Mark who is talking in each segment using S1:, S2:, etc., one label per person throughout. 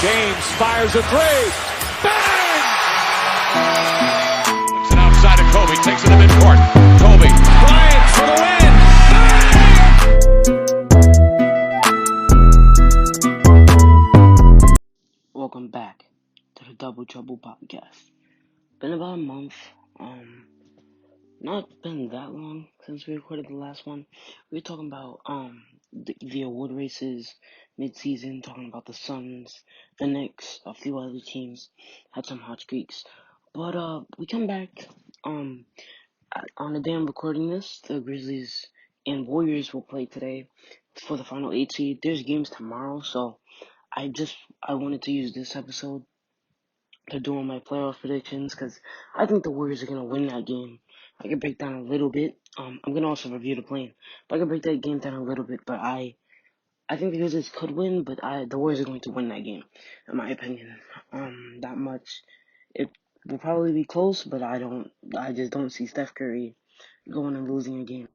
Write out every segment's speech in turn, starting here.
S1: James fires a three. Bang! Looks it outside of Kobe. Takes it to midcourt. Kobe. Bryant for the win. Bang!
S2: Welcome back to the Double Trouble Podcast. Been about a month. Not been that long since we recorded the last one. We were talking about the award races mid-season, talking about the Suns, the Knicks, a few other teams had some hot streaks. But we come back on the day I'm recording this. The Grizzlies and Warriors will play today for the final 8 seed. There's games tomorrow, so I wanted to use this episode to do my playoff predictions because I think the Warriors are gonna win that game. I can break down a little bit. I'm gonna also review the plane, but I can break that game down a little bit. But I think the Grizzlies could win, but the Warriors are going to win that game, in my opinion. That much. It will probably be close, but I just don't see Steph Curry going and losing a game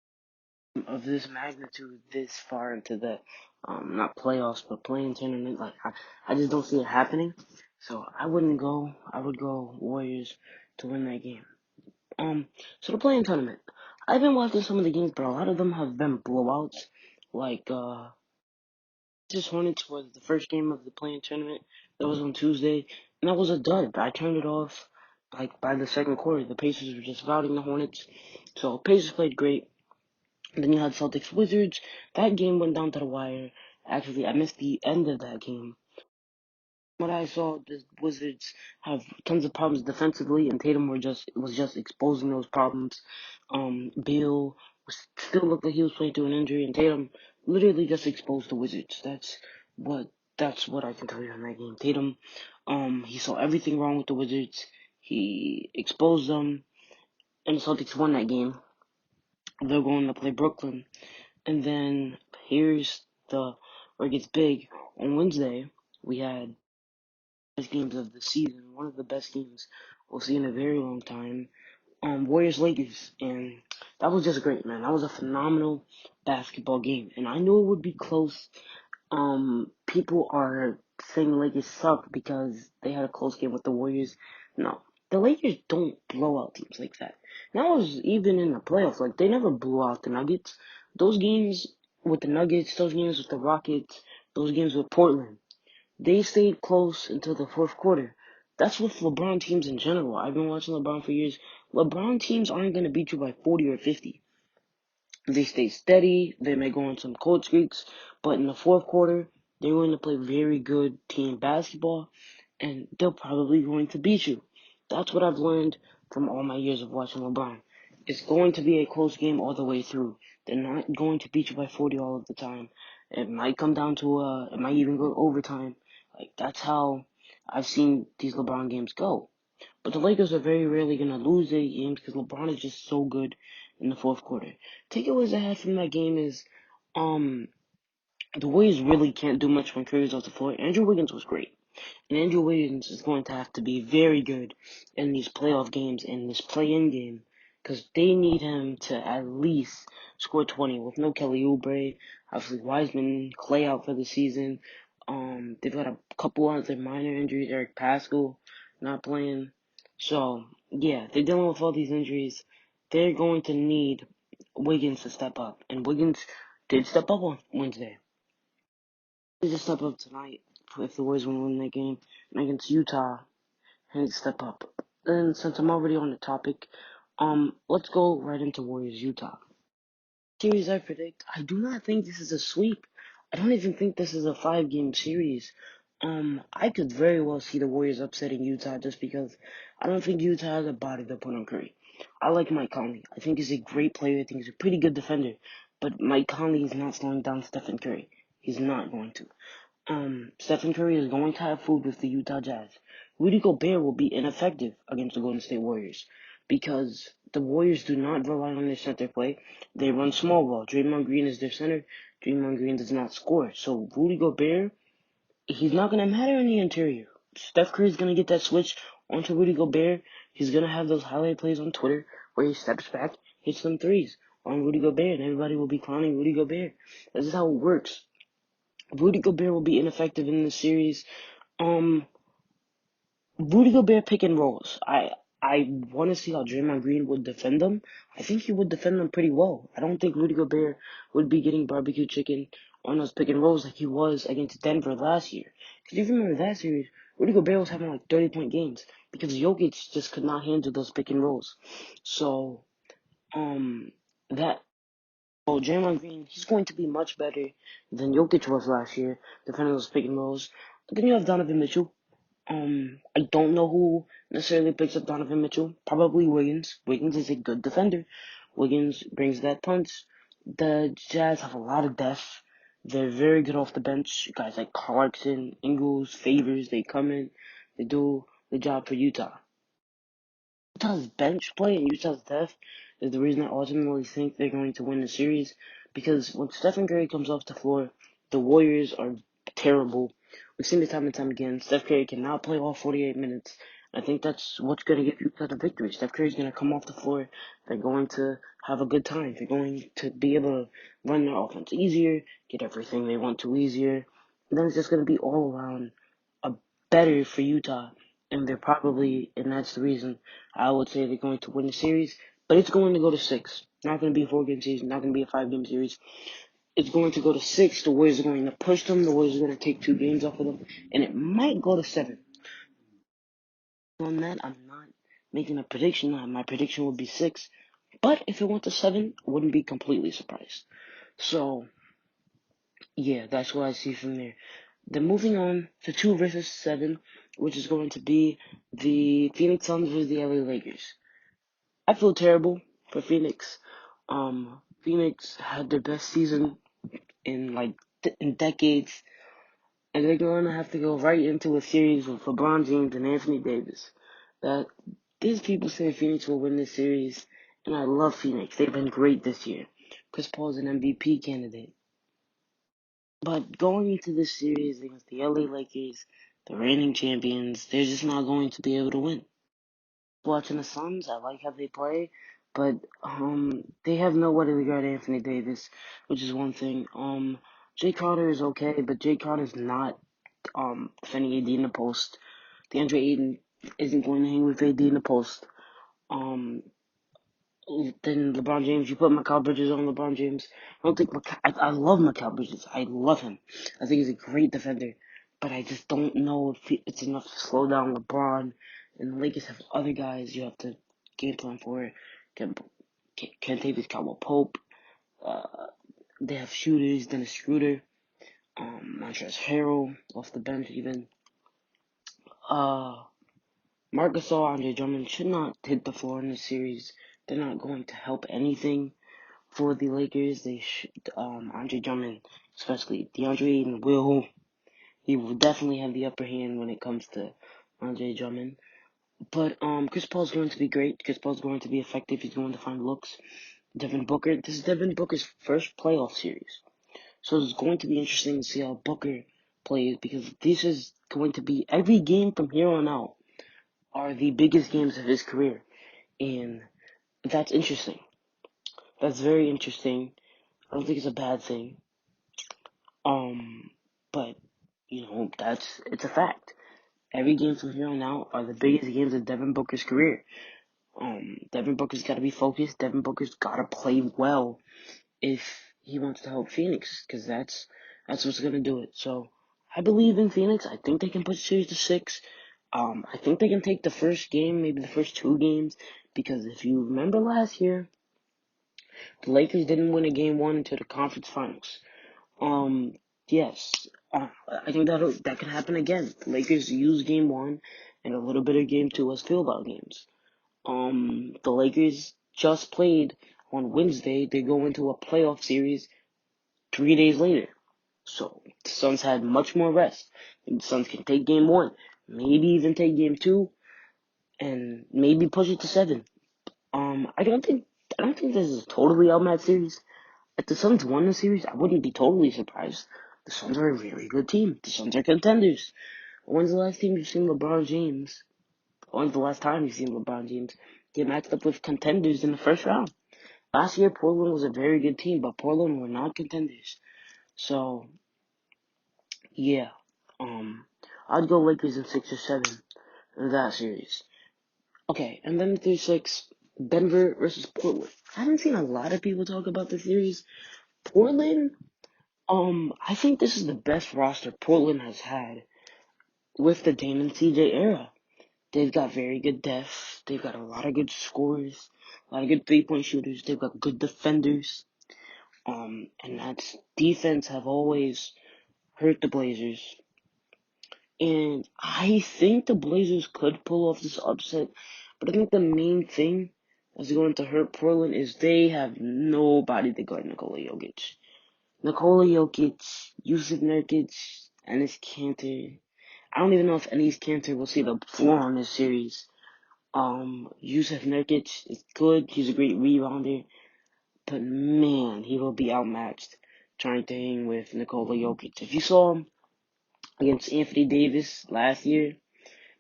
S2: of this magnitude this far into the not playoffs but playing tournament. Like I just don't see it happening. So I would go Warriors to win that game. So the playing tournament. I've been watching some of the games, but a lot of them have been blowouts. Like just Hornets was the first game of the playing tournament. That was on Tuesday, and that was a dud. I turned it off like by the second quarter. The Pacers were just routing the Hornets. So Pacers played great. And then you had Celtics Wizards. That game went down to the wire. Actually, I missed the end of that game. What I saw, the Wizards have tons of problems defensively, and Tatum was just exposing those problems. Beal still looked like he was playing through an injury, and Tatum literally just exposed the Wizards. That's what I can tell you on that game. Tatum, he saw everything wrong with the Wizards. He exposed them, and the Celtics won that game. They're going to play Brooklyn. And then here's where it gets big. On Wednesday, we had best games of the season, one of the best games we'll see in a very long time. Warriors Lakers, and that was just great, man. That was a phenomenal basketball game, and I knew it would be close. People are saying the Lakers suck because they had a close game with the Warriors. No, the Lakers don't blow out teams like that. And that was even in the playoffs. Like, they never blew out the Nuggets. Those games with the Nuggets, those games with the Rockets, those games with Portland, they stayed close until the fourth quarter. That's with LeBron teams in general. I've been watching LeBron for years. LeBron teams aren't going to beat you by 40 or 50. They stay steady. They may go on some cold streaks, but in the fourth quarter, they're going to play very good team basketball, and they're probably going to beat you. That's what I've learned from all my years of watching LeBron. It's going to be a close game all the way through. They're not going to beat you by 40 all of the time. It might come down to it might even go overtime. Like, that's how I've seen these LeBron games go. But the Lakers are very rarely going to lose their games because LeBron is just so good in the fourth quarter. Takeaways I had from that game is, the Warriors really can't do much when Curry's off the floor. Andrew Wiggins was great. And Andrew Wiggins is going to have to be very good in these playoff games and this play-in game because they need him to at least score 20 with no Kelly Oubre, obviously Wiseman, Clay out for the season. They've got a couple other minor injuries. Eric Pascal not playing. So, yeah, they're dealing with all these injuries. They're going to need Wiggins to step up. And Wiggins did step up on Wednesday. He just step up tonight if the Warriors want to win that game. And against Utah, he needs to step up. Then, since I'm already on the topic, let's go right into Warriors Utah. Series I predict, I do not think this is a sweep. I don't even think this is a 5-game series. I could very well see the Warriors upsetting Utah just because I don't think Utah has a body to put on Curry. I like Mike Conley. I think he's a great player. I think he's a pretty good defender. But Mike Conley is not slowing down Stephen Curry. He's not going to. Stephen Curry is going to have food with the Utah Jazz. Rudy Gobert will be ineffective against the Golden State Warriors because the Warriors do not rely on their center play. They run small ball. Draymond Green is their center. Draymond Green does not score. So Rudy Gobert, he's not going to matter in the interior. Steph Curry is going to get that switch onto Rudy Gobert. He's going to have those highlight plays on Twitter where he steps back, hits some threes on Rudy Gobert, and everybody will be clowning Rudy Gobert. This is how it works. Rudy Gobert will be ineffective in this series. Rudy Gobert pick and rolls. I want to see how Draymond Green would defend them. I think he would defend them pretty well. I don't think Rudy Gobert would be getting barbecue chicken on those pick and rolls like he was against Denver last year. Because if you remember that series, Rudy Gobert was having like 30-point games because Jokic just could not handle those pick and rolls. So, that Draymond Green, he's going to be much better than Jokic was last year defending those pick and rolls. Then you have Donovan Mitchell. I don't know who necessarily picks up Donovan Mitchell. Probably Wiggins. Wiggins is a good defender. Wiggins brings that punch. The Jazz have a lot of depth. They're very good off the bench. Guys like Clarkson, Ingles, Favors, they come in. They do the job for Utah. Utah's bench play and Utah's depth is the reason I ultimately think they're going to win the series. Because when Stephen Curry comes off the floor, the Warriors are terrible. We've seen it time and time again. Steph Curry cannot play all 48 minutes. I think that's what's going to give Utah the victory. Steph Curry's going to come off the floor. They're going to have a good time. They're going to be able to run their offense easier, get everything they want to easier. And then it's just going to be all around a better for Utah. And that's the reason I would say they're going to win the series. But it's going to go to 6. Not going to be a 4-game series. Not going to be a 5-game series. It's going to go to 6. The Warriors are going to push them. The Warriors are going to take 2 games off of them. And it might go to 7. On that, I'm not making a prediction. My prediction would be 6. But if it went to 7, I wouldn't be completely surprised. So, yeah, that's what I see from there. Then moving on to 2 versus 7, which is going to be the Phoenix Suns versus the LA Lakers. I feel terrible for Phoenix. Phoenix had their best season in decades, and they're going to have to go right into a series with LeBron James and Anthony Davis. That these people say Phoenix will win this series, and I love Phoenix. They've been great this year. Chris Paul's an MVP candidate. But going into this series against the LA Lakers, the reigning champions, they're just not going to be able to win. Watching the Suns, I like how they play, but they have nobody to guard Anthony Davis, which is one thing. Jay Crowder is okay, but Jay Crowder's not defending AD in the post. DeAndre Ayton isn't going to hang with AD in the post. Um, then LeBron James, you put Mikal Bridges on LeBron James. I don't think I love Mikal Bridges. I love him. I think he's a great defender, but I just don't know if it's enough to slow down LeBron. And the Lakers have other guys you have to game plan for. Kentavious Caldwell Pope. They have shooters. Dennis Schroeder. Montrezl Harrell off the bench even. Marc Gasol, Andre Drummond should not hit the floor in this series. They're not going to help anything for the Lakers. They should, Andre Drummond, especially DeAndre Ayton, he will definitely have the upper hand when it comes to Andre Drummond. But Chris Paul's going to be great. Chris Paul's going to be effective. He's going to find looks. Devin Booker. This is Devin Booker's first playoff series, so it's going to be interesting to see how Booker plays because this is going to be every game from here on out are the biggest games of his career, and that's interesting. That's very interesting. I don't think it's a bad thing. But it's a fact. Every game from here on out are the biggest games of Devin Booker's career. Devin Booker's got to be focused. Devin Booker's got to play well if he wants to help Phoenix, because that's what's gonna do it. So I believe in Phoenix. I think they can push the series to 6. I think they can take the first game, maybe the first 2 games, because if you remember last year, the Lakers didn't win a game 1 until the conference finals. Yes, I think that could happen again. The Lakers use game 1 and a little bit of game 2 as field-out games. The Lakers just played on Wednesday. They go into a playoff series 3 days later. So the Suns had much more rest. And the Suns can take game 1, maybe even take game 2, and maybe push it to 7. I don't think this is a totally outmatched series. If the Suns won the series, I wouldn't be totally surprised. The Suns are a very good team. The Suns are contenders. When's the last time you've seen LeBron James? When's the last time you've seen LeBron James get matched up with contenders in the first round? Last year, Portland was a very good team, but Portland were not contenders. So, yeah. I'd go Lakers in 6 or 7 in that series. Okay, and then 3-6, Denver versus Portland. I haven't seen a lot of people talk about the series. Portland, I think this is the best roster Portland has had with the Dame and CJ era. They've got very good depth. They've got a lot of good scorers, a lot of good 3-point shooters. They've got good defenders. And that's defense have always hurt the Blazers. And I think the Blazers could pull off this upset, but I think the main thing that's going to hurt Portland is they have nobody to guard Nikola Jokic. Nikola Jokic, Yusuf Nurkic, Enes Kanter. I don't even know if Enes Kanter will see the floor on this series. Yusuf Nurkic is good. He's a great rebounder. But man, he will be outmatched trying to hang with Nikola Jokic. If you saw him against Anthony Davis last year,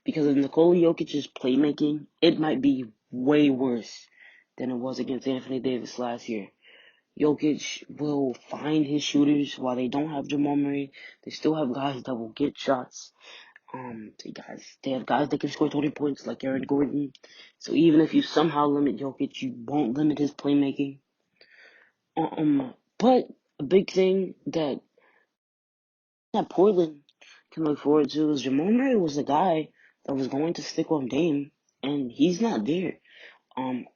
S2: because of Nikola Jokic's playmaking, it might be way worse than it was against Anthony Davis last year. Jokic will find his shooters while they don't have Jamal Murray. They still have guys that will get shots. They have guys that can score 20 points like Aaron Gordon. So even if you somehow limit Jokic, you won't limit his playmaking. But a big thing that Portland can look forward to is Jamal Murray was the guy that was going to stick on Dame, and he's not there.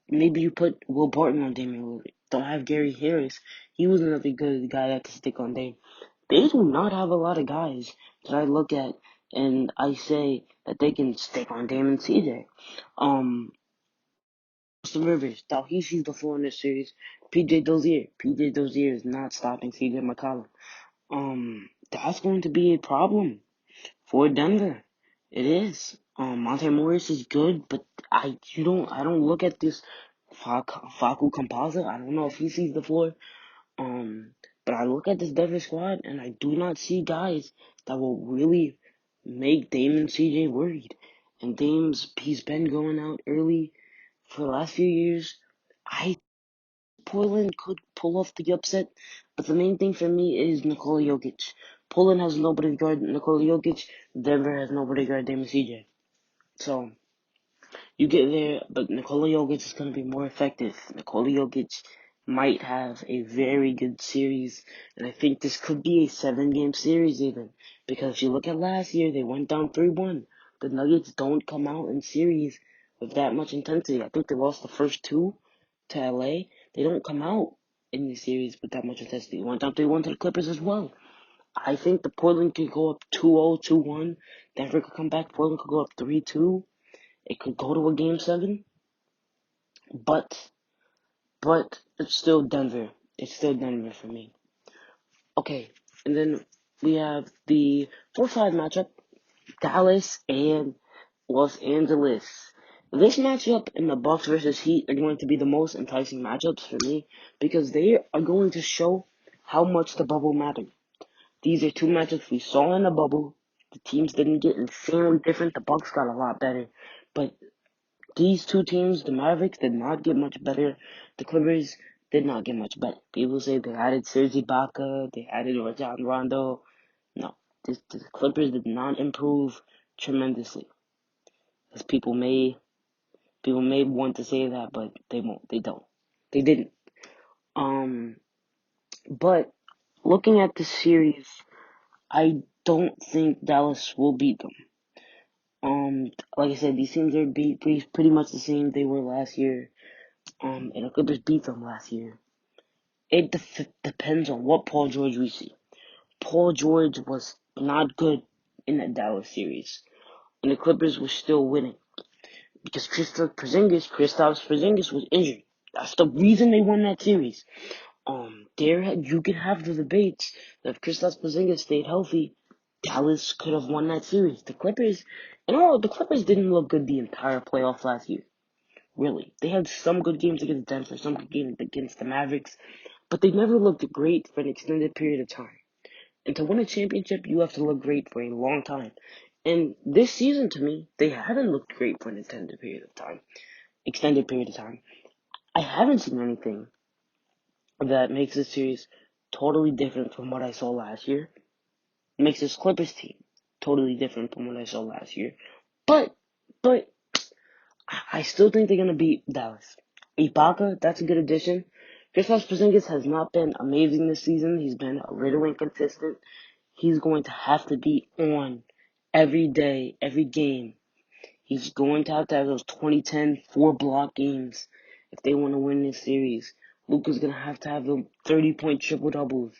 S2: Maybe you put Will Barton on Damian Lillard. Don't have Gary Harris. He was another good guy that could stick on Dame. They do not have a lot of guys that I look at and I say that they can stick on Dame and CJ. Austin Rivers, thought he sees the floor in this series. PJ Dozier is not stopping CJ McCollum. That's going to be a problem for Denver. It is. Monte Morris is good, but I don't look at this Facu Campazzo. I don't know if he sees the floor. But I look at this Denver squad and I do not see guys that will really make Dame and CJ worried. And he's been going out early for the last few years. Portland could pull off the upset, but the main thing for me is Nikola Jokic. Portland has nobody to guard Nikola Jokic. Denver has nobody to guard Dame and CJ. So you get there, but Nikola Jokic is going to be more effective. Nikola Jokic might have a very good series, and I think this could be a 7-game series even. Because if you look at last year, they went down 3-1. The Nuggets don't come out in series with that much intensity. I think they lost the first 2 to LA. They don't come out in the series with that much intensity. They went down 3-1 to the Clippers as well. I think the Portland could go up 2-0, 2-1. Denver could come back. Portland could go up 3-2. It could go to a game 7, but it's still Denver. It's still Denver for me. Okay, and then we have the 4-5 matchup, Dallas and Los Angeles. This matchup and the Bucks versus Heat are going to be the most enticing matchups for me because they are going to show how much the bubble mattered. These are 2 matchups we saw in the bubble. The teams didn't get insanely different. The Bucks got a lot better, but these 2 teams, the Mavericks, did not get much better. The Clippers did not get much better. People say they added Serge Ibaka, they added Rajon Rondo. No, the Clippers did not improve tremendously. As people may want to say that, but they won't. They don't. They didn't. But looking at the series, I don't think Dallas will beat them. Like I said, these teams are pretty much the same they were last year. And the Clippers beat them last year. It depends on what Paul George we see. Paul George was not good in that Dallas series, and the Clippers were still winning because Kristaps Porzingis was injured. That's the reason they won that series. You could have the debates that if Kristaps Porzingis stayed healthy, Dallas could have won that series. The Clippers didn't look good the entire playoffs last year. Really. They had some good games against Denver, some good games against the Mavericks, but they never looked great for an extended period of time. And to win a championship, you have to look great for a long time. And this season, to me, they haven't looked great for an extended period of time. I haven't seen anything that makes this series totally different from what I saw last year. It makes this Clippers team totally different from what I saw last year. But I still think they're gonna beat Dallas. Ibaka, that's a good addition. Kristaps Porzingis has not been amazing this season. He's been a little inconsistent. He's going to have to be on every day, every game. He's going to have those 2010 4-block games if they want to win this series. Luka's going to have the 30-point triple doubles.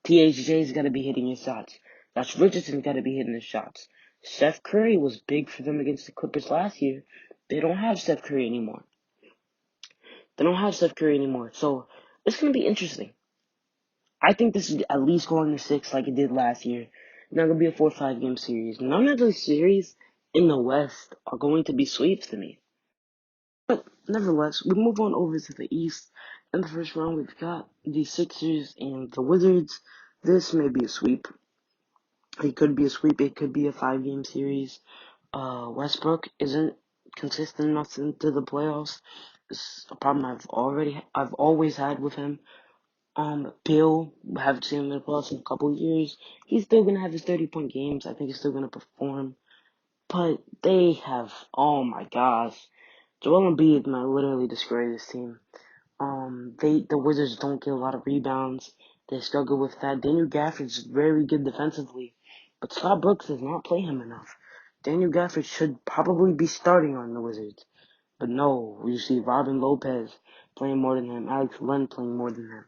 S2: THJ's got to be hitting his shots. Josh Richardson's got to be hitting his shots. Steph Curry was big for them against the Clippers last year. They don't have Steph Curry anymore. So it's going to be interesting. I think this is at least going to 6 like it did last year. Not going to be a 4 or 5 game series. None of those series in the West are going to be sweeps to me. But nevertheless, we move on over to the East. In the first round, we've got the Sixers and the Wizards. This may be a sweep. It could be a sweep. It could be a 5 game series. Westbrook isn't consistent enough into the playoffs. It's a problem I've always had with him. Bill, haven't seen him in the playoffs in a couple of years. He's still gonna have his 30-point games. I think he's still gonna perform. But they have, oh my gosh, Joel Embiid might literally destroy this team. The Wizards don't get a lot of rebounds. They struggle with that. Daniel Gafford's very good defensively, but Scott Brooks does not play him enough. Daniel Gafford should probably be starting on the Wizards, but no, you see Robin Lopez playing more than him, Alex Len playing more than him.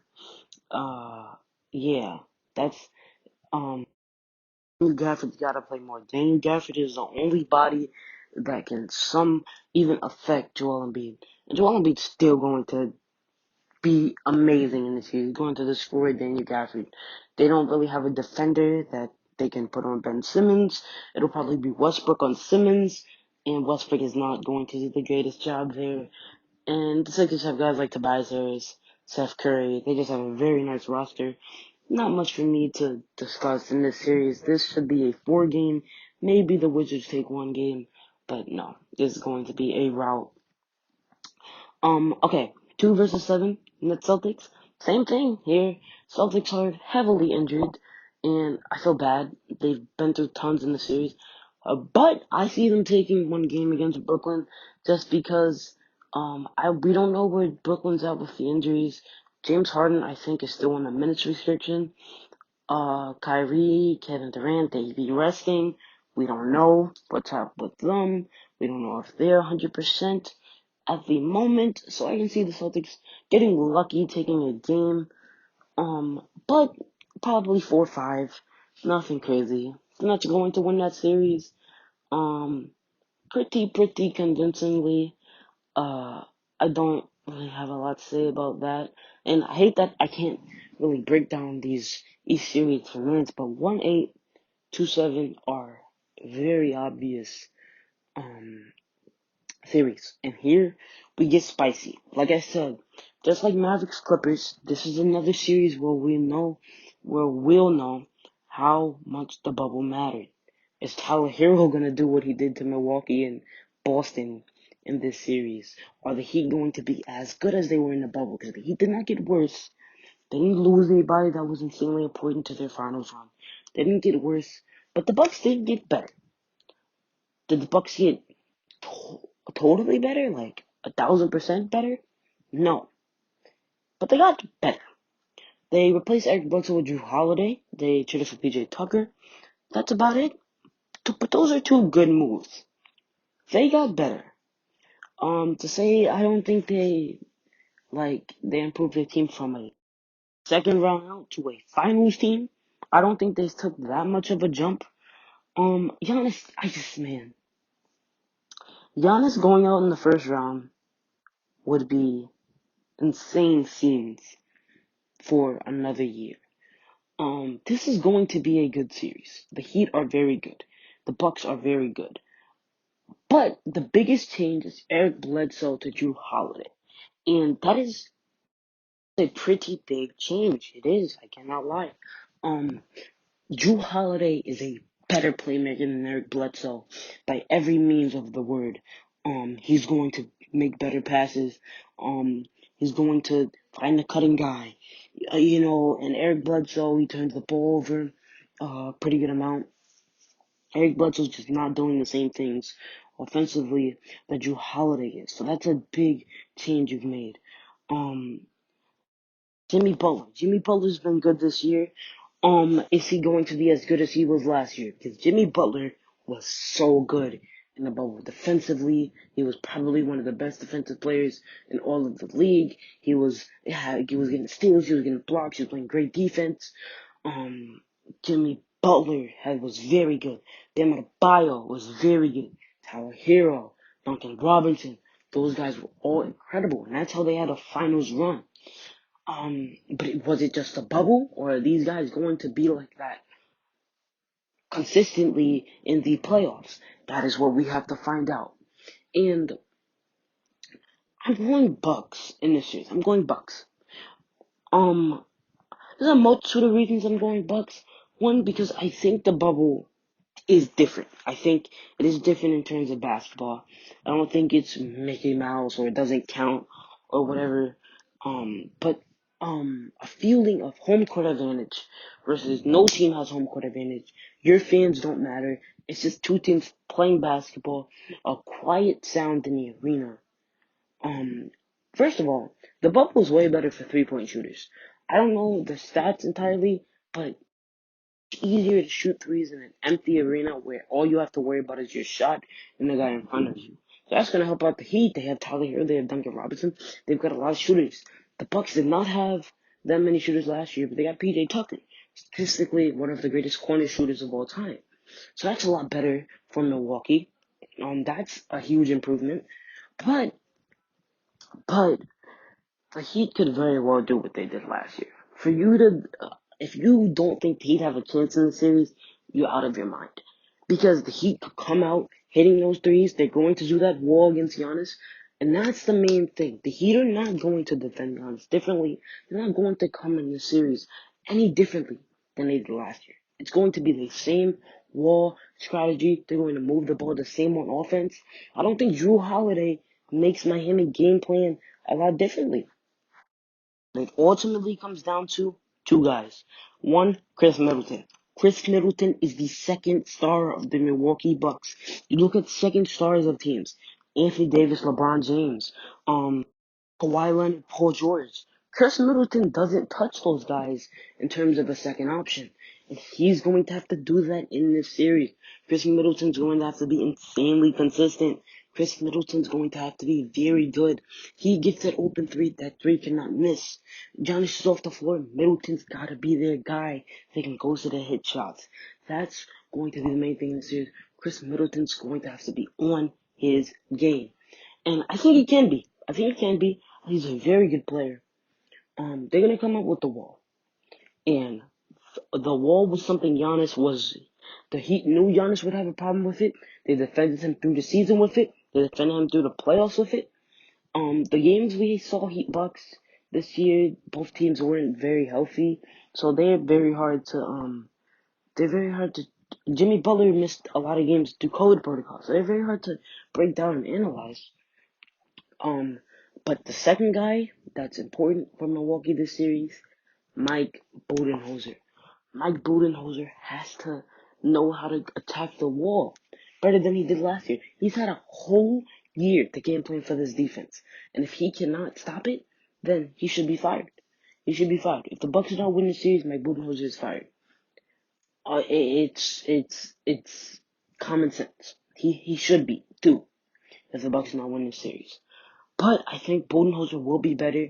S2: Yeah, that's Daniel Gafford's gotta play more. Daniel Gafford is the only body that can even affect Joel Embiid, and Joel Embiid's still going to be amazing in the series. Going to destroy Daniel Gafford. They don't really have a defender that they can put on Ben Simmons. It'll probably be Westbrook on Simmons, and Westbrook is not going to do the greatest job there. And the Sixers have guys like Tobias Harris, Seth Curry. They just have a very nice roster. Not much for me to discuss in this series. This should be a 4 game. Maybe the Wizards take 1 game, but no, this is going to be a rout. Okay, 2 versus 7 Nets Celtics. Same thing here. Celtics are heavily injured, and I feel bad. They've been through tons in the series, but I see them taking 1 game against Brooklyn just because we don't know where Brooklyn's at with the injuries. James Harden, I think, is still on a minutes restriction. Kyrie, Kevin Durant, they be resting. We don't know what's up with them. We don't know if they're 100% at the moment, so I can see the Celtics getting lucky, taking a game. But probably 4-5. Nothing crazy. They're not going to win that series. Pretty convincingly. I don't really have a lot to say about that. And I hate that I can't really break down these East series for minutes, but 1-8, 2-7 are very obvious, series. And here we get spicy. Like I said, just like Mavericks Clippers, this is another series where we'll know how much the bubble mattered. Is Tyler Hero gonna do what he did to Milwaukee and Boston in this series? Are the Heat going to be as good as they were in the bubble? Because the Heat did not get worse. They didn't lose anybody that was insanely important to their finals run. They didn't get worse, but the Bucks did get better. Did the Bucks get totally better, like 1,000% better? No, but they got better. They replaced Eric Bledsoe with Jrue Holiday. They traded for PJ Tucker. That's about it. But those are 2 good moves. They got better. To say I don't think they improved their team from a second round out to a finals team. I don't think they took that much of a jump. Giannis, Giannis going out in the first round would be insane scenes for another year. This is going to be a good series. The Heat are very good. The Bucks are very good. But the biggest change is Eric Bledsoe to Jrue Holiday. And that is a pretty big change. It is, I cannot lie. Jrue Holiday is a better playmaker than Eric Bledsoe by every means of the word. He's going to make better passes. He's going to find the cutting guy. And Eric Bledsoe, he turns the ball over a pretty good amount. Eric Bledsoe's just not doing the same things offensively that Drew Holiday is. So that's a big change you've made. Um, Jimmy Butler. Jimmy Butler's been good this year. Is he going to be as good as he was last year? Because Jimmy Butler was so good in the bubble. Defensively, he was probably one of the best defensive players in all of the league. He was getting steals, he was getting blocks, he was playing great defense. Um, Jimmy Butler was very good. Bam Adebayo was very good. Tyler Hero, Duncan Robinson, those guys were all incredible, and that's how they had a finals run. But was it just a bubble, or are these guys going to be like that consistently in the playoffs? That is what we have to find out. And I'm going Bucks in this series. I'm going Bucks. Um, there's a multitude of reasons I'm going Bucks. One, because I think the bubble is different. I think it is different in terms of basketball. I don't think it's Mickey Mouse or it doesn't count or whatever. But a feeling of home court advantage versus no team has home court advantage. Your fans don't matter. It's just two teams playing basketball, a quiet sound in the arena. Um, First of all, the bubble is way better for 3-point shooters. I don't know the stats entirely, but easier to shoot threes in an empty arena where all you have to worry about is your shot and the guy in front of you. So that's gonna help out the Heat. They have Tyler Hero, they have Duncan Robinson. They've got a lot of shooters. The Bucks did not have that many shooters last year, but they got PJ Tucker, statistically one of the greatest corner shooters of all time. So that's a lot better for Milwaukee. That's a huge improvement. But but the Heat could very well do what they did last year. If you don't think the Heat have a chance in the series, you're out of your mind. Because the Heat could come out hitting those threes. They're going to do that wall against Giannis. And that's the main thing. The Heat are not going to defend Giannis differently. They're not going to come in the series any differently than they did last year. It's going to be the same wall strategy. They're going to move the ball the same on offense. I don't think Drew Holiday makes Miami game plan a lot differently. It ultimately comes down to two guys. One, Chris Middleton. Chris Middleton is the second star of the Milwaukee Bucks. You look at second stars of teams. Anthony Davis, LeBron James, Kawhi Leonard, Paul George. Chris Middleton doesn't touch those guys in terms of a second option. And he's going to have to do that in this series. Chris Middleton's going to have to be insanely consistent. Chris Middleton's going to have to be very good. He gets that open three, that three cannot miss. Giannis is off the floor. Middleton's got to be their guy. They can go to the hit shots. That's going to be the main thing in the series. Chris Middleton's going to have to be on his game. And I think he can be. I think he can be. He's a very good player. They're gonna come up with the wall, and the wall was something Giannis was. The Heat knew Giannis would have a problem with it. They defended him through the season with it. They defended him through the playoffs with it. The games we saw Heat Bucks this year, both teams weren't very healthy, so they're very hard to They're very hard to. Jimmy Butler missed a lot of games due to COVID protocols, so they're very hard to break down and analyze. Um, but the second guy that's important for Milwaukee this series, Mike Budenholzer. Mike Budenholzer has to know how to attack the wall better than he did last year. He's had a whole year to game plan for this defense, and if he cannot stop it, then he should be fired. He should be fired. If the Bucks do not win the series, Mike Budenholzer is fired. It's common sense. He should be too if the Bucks do not win the series. But I think Budenholzer will be better.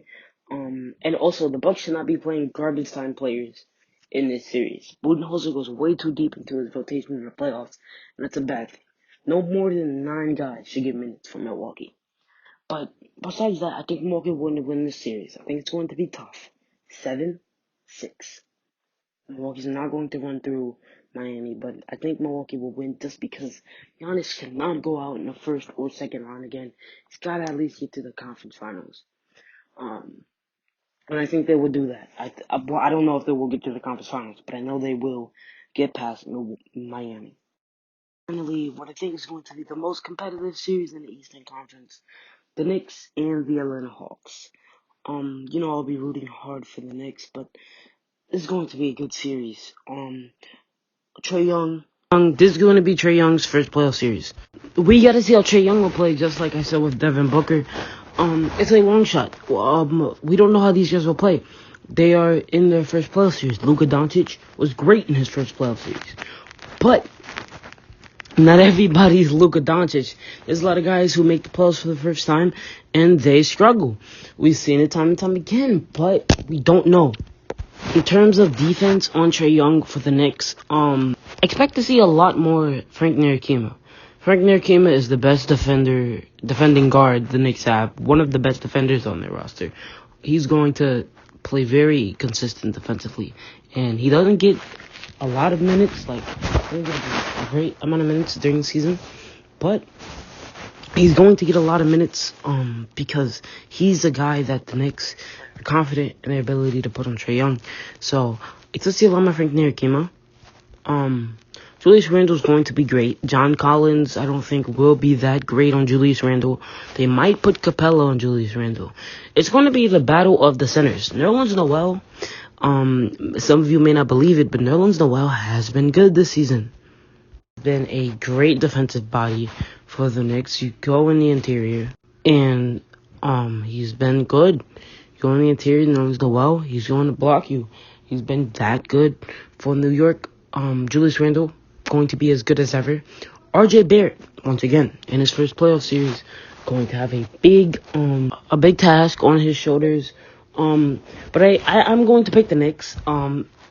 S2: And also the Bucks should not be playing garbage time players in this series. Budenholzer goes way too deep into his rotation in the playoffs, and that's a bad thing. No more than 9 guys should get minutes from Milwaukee. But besides that, I think Milwaukee will win this series. I think it's going to be tough. 7-6. Milwaukee's not going to run through Miami, but I think Milwaukee will win just because Giannis cannot go out in the first or second round again. He's got to at least get to the conference finals. Um, and I think they will do that. I don't know if they will get to the conference finals, but I know they will get past Miami. Finally, what I think is going to be the most competitive series in the Eastern Conference, the Knicks and the Atlanta Hawks. I'll be rooting hard for the Knicks, but it's going to be a good series. Trae Young, This is going to be Trae Young's first playoff series. We got to see how Trae Young will play, just like I said with Devin Booker. It's a long shot. We don't know how these guys will play. They are in their first playoff series. Luka Doncic was great in his first playoff series. But not everybody's Luka Doncic. There's a lot of guys who make the playoffs for the first time, and they struggle. We've seen it time and time again, but we don't know. In terms of defense on Trae Young for the Knicks, expect to see a lot more Frank Ntilikina. Frank Ntilikina is the best defending guard the Knicks have. One of the best defenders on their roster. He's going to play very consistent defensively, and he doesn't get a lot of minutes, like he doesn't get a great amount of minutes during the season, but he's going to get a lot of minutes because he's a guy that the Knicks are confident in their ability to put on Trae Young. So it's a see a lot more Frank Ntilikina. Julius Randle is going to be great. John Collins, I don't think, will be that great on Julius Randle. They might put Capella on Julius Randle. It's going to be the battle of the centers. Nerlens Noel, some of you may not believe it, but Nerlens Noel has been good this season. Been a great defensive body for the Knicks. You go in the interior, and he's been good. You go in the interior, Nerlens Noel, he's going to block you. He's been that good for New York. Julius Randle, going to be as good as ever. RJ Barrett, once again, in his first playoff series, going to have a big task on his shoulders. But I'm going to pick the Knicks.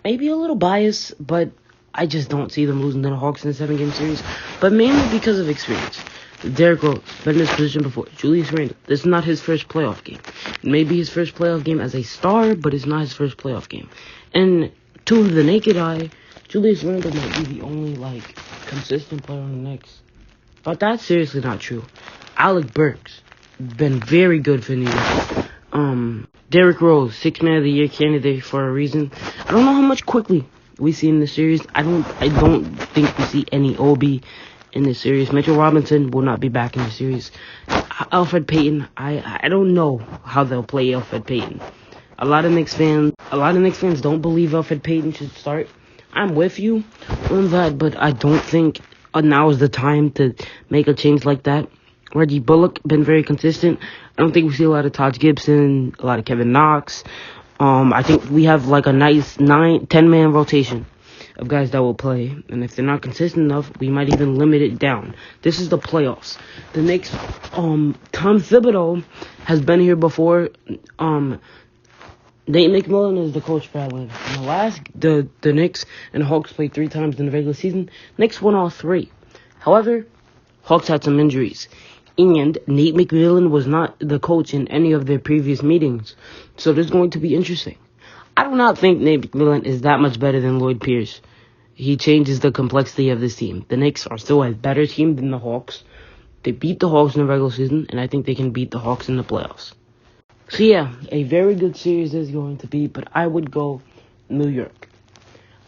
S2: Maybe a little biased, but I just don't see them losing to the Hawks in a 7-game series. But mainly because of experience. Derrick Rose, been in this position before. Julius Randle, this is not his first playoff game. It may be his first playoff game as a star, but it's not his first playoff game. And to the naked eye, Julius Randle might be the only, consistent player on the Knicks. But that's seriously not true. Alec Burks, been very good for New York. Derrick Rose, 6th Man of the Year candidate for a reason. I don't know how much quickly we see in the series. I don't think we see any Obi in this series. Mitchell Robinson will not be back in the series. Elfrid Payton, I don't know how they'll play Elfrid Payton. A lot of Knicks fans don't believe Elfrid Payton should start. I'm with you on that, but I don't think now is the time to make a change like that. Reggie Bullock, been very consistent. I don't think we see a lot of Taj Gibson, a lot of Kevin Knox. I think we have a nice 10-man rotation of guys that will play. And if they're not consistent enough, we might even limit it down. This is the playoffs. The Knicks, Tom Thibodeau has been here before. Nate McMillan is the coach for Atlanta. The Knicks and Hawks played 3 times in the regular season. Knicks won all 3. However, Hawks had some injuries. And Nate McMillan was not the coach in any of their previous meetings. So this is going to be interesting. I do not think Nate McMillan is that much better than Lloyd Pierce. He changes the complexity of this team. The Knicks are still a better team than the Hawks. They beat the Hawks in the regular season, and I think they can beat the Hawks in the playoffs. So yeah, a very good series is going to be, but I would go New York.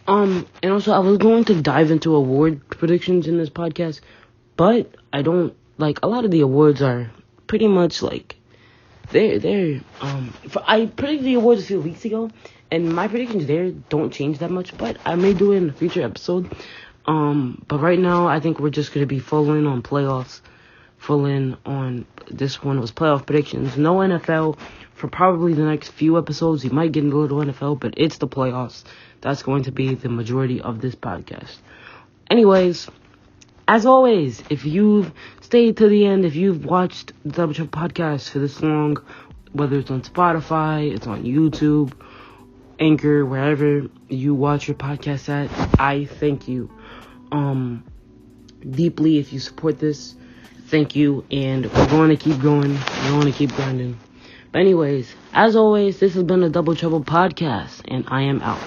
S2: And also I was going to dive into award predictions in this podcast, but I don't, a lot of the awards are pretty much I predicted the awards a few weeks ago, and my predictions there don't change that much, but I may do it in a future episode. But right now I think we're just going to be full in on playoffs. Full in on this one was playoff predictions. No NFL for probably the next few episodes. You might get a little NFL, but it's the playoffs. That's going to be the majority of this podcast. Anyways, as always, if you've stayed to the end, if you've watched the Double Trouble podcast for this long, whether it's on Spotify, it's on YouTube, Anchor, wherever you watch your podcast at, I thank you deeply if you support this. Thank you, and we're going to keep going. We're going to keep grinding. But anyways, as always, this has been a Double Trouble podcast, and I am out.